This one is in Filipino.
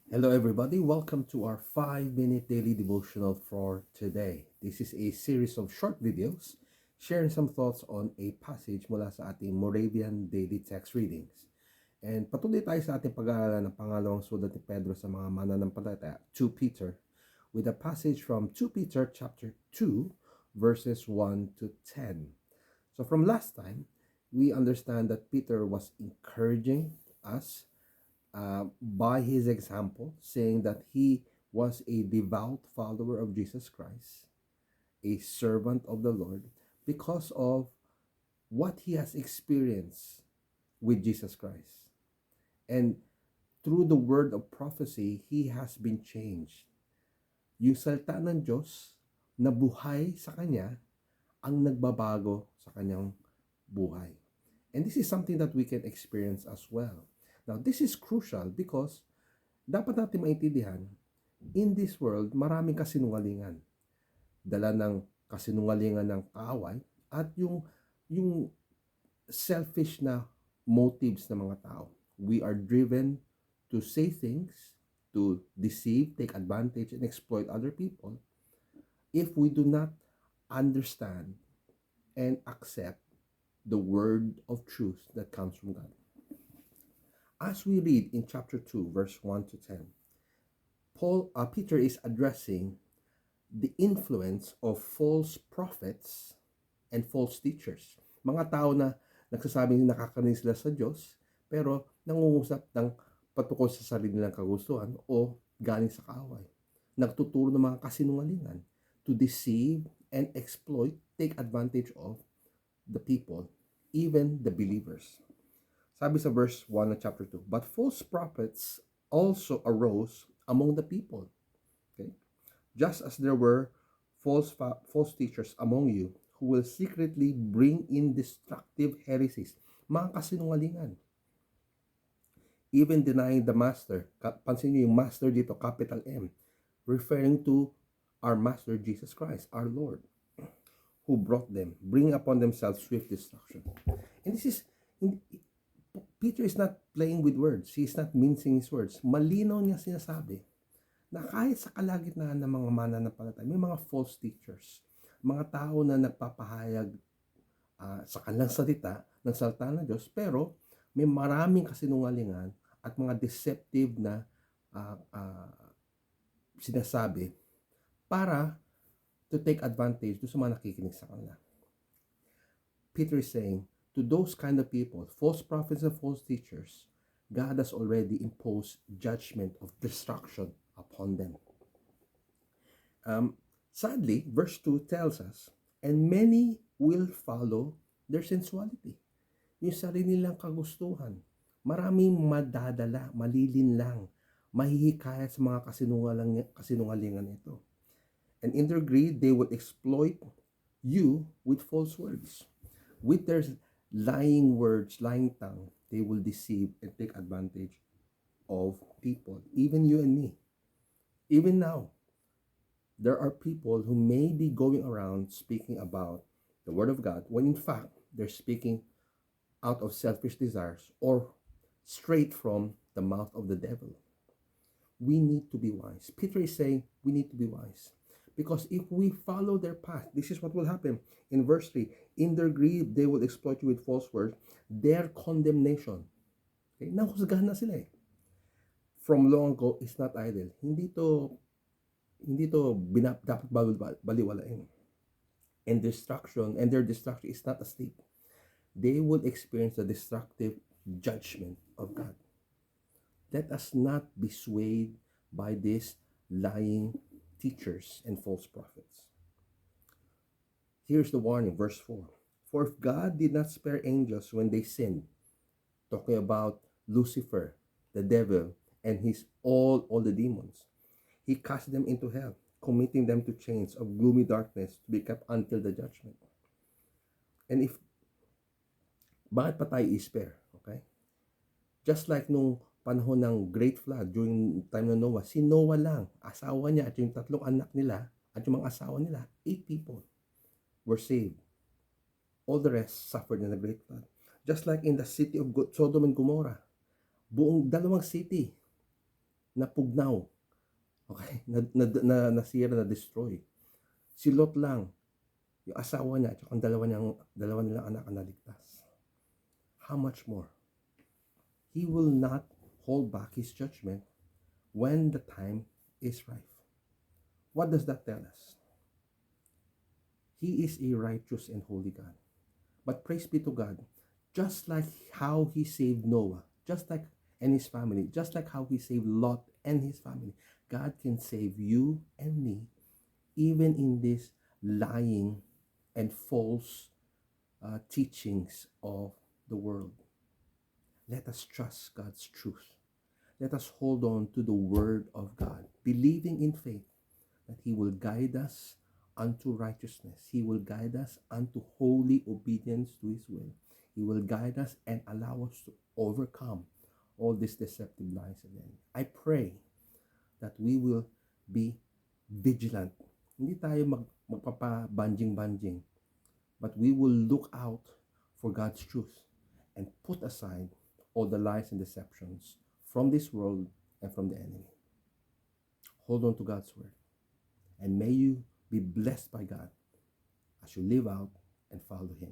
Hello, everybody. Welcome to our 5-minute daily devotional for today. This is a series of short videos sharing some thoughts on a passage mula sa ating Moravian Daily Text Readings. And patuloy tayo sa ating pag-aaralan ng pangalawang sulat ni Pedro sa mga mananampalataya, 2 Peter, with a passage from 2 Peter chapter 2, verses 1 to 10. So from last time, we understand that Peter was encouraging us by his example, saying that he was a devout follower of Jesus Christ, a servant of the Lord, because of what he has experienced with Jesus Christ. And through the word of prophecy, he has been changed. Yung salita ng Diyos na buhay sa kanya ang nagbabago sa kanyang buhay. And this is something that we can experience as well. Now, this is crucial because dapat natin maintindihan, in this world, maraming kasinungalingan. Dala ng kasinungalingan ng kaaway at yung selfish na motives ng mga tao. We are driven to say things, to deceive, take advantage, and exploit other people if we do not understand and accept the word of truth that comes from God. As we read in chapter 2, verse 1 to 10, Peter is addressing the influence of false prophets and false teachers. Mga tao na nagsasabing nakakarinig sila sa Diyos, pero nangungusap ng patungkol sa sarili nilang kagustuhan o galing sa kaaway. Nagtuturo ng mga kasinungalingan to deceive and exploit, take advantage of the people, even the believers. Sabi sa verse 1 of chapter 2, but false prophets also arose among the people. Okay? Just as there were false teachers among you who will secretly bring in destructive heresies, mga kasinungalingan. Even denying the master. Pansin niyo yung master dito, capital M, referring to our master Jesus Christ, our Lord, who brought them, bring upon themselves swift destruction. And this is, Peter is not playing with words. He is not mincing his words. Malinaw niya sinasabi na kahit sa kalagitnaan ng mga mananampalataya, may mga false teachers, mga tao na nagpapahayag sa kanilang salita, ng salita ng Diyos, pero may maraming kasinungalingan at mga deceptive na sinasabi para to take advantage doon sa mga nakikinig sa kanila. Peter is saying, to those kind of people, false prophets and false teachers, God has already imposed judgment of destruction upon them. Sadly, verse 2 tells us, and many will follow their sensuality. Yung sarili nilang kagustuhan. Maraming madadala, malilinlang, mahihikayat sa mga kasinungalingan ito. And in their greed, they will exploit you with false words. With their lying words, lying tongue, they will deceive and take advantage of people, even you and me. Even now, there are people who may be going around speaking about the Word of God, when in fact, they're speaking out of selfish desires or straight from the mouth of the devil. We need to be wise. Peter is saying we need to be wise. Because if we follow their path, this is what will happen. In verse 3, in their greed, they will exploit you with false words. Their condemnation. Okay? Nahusgahan na sila eh. From long ago is not idle. Hindi to dapat baliwalain. And their destruction is not asleep. They will experience the destructive judgment of God. Let us not be swayed by these lying teachers and false prophets. Here's the warning, verse 4. For if God did not spare angels when they sinned, talking about Lucifer, the devil, and all the demons, he cast them into hell, committing them to chains of gloomy darkness to be kept until the judgment. And bakit pa tayo i-spare? Okay? Just like nung panahon ng Great Flood, during time ng Noah, si Noah lang, asawa niya at yung 3 anak nila, at yung mga asawa nila, 8 people were saved. All the rest suffered in the Great Flood. Just like in the city of Sodom and Gomorrah, buong 2 city, napugnaw, okay? Nasira, na-destroy. Si Lot lang, yung asawa niya at yung dalawa nilang anak ang naligtas. How much more? He will not hold back His judgment when the time is right. What does that tell us? He is a righteous and holy God. But praise be to God, just like how He saved Noah, just like and his family, just like how He saved Lot and his family, God can save you and me, even in this lying and false teachings of the world. Let us trust God's truth. Let us hold on to the Word of God, believing in faith that He will guide us unto righteousness. He will guide us unto holy obedience to His will. He will guide us and allow us to overcome all these deceptive lies again. I pray that we will be vigilant. Hindi tayo magpapa-banjing-banjing, but we will look out for God's truth and put aside all the lies and deceptions from this world and from the enemy. Hold on to God's word, and may you be blessed by God as you live out and follow Him.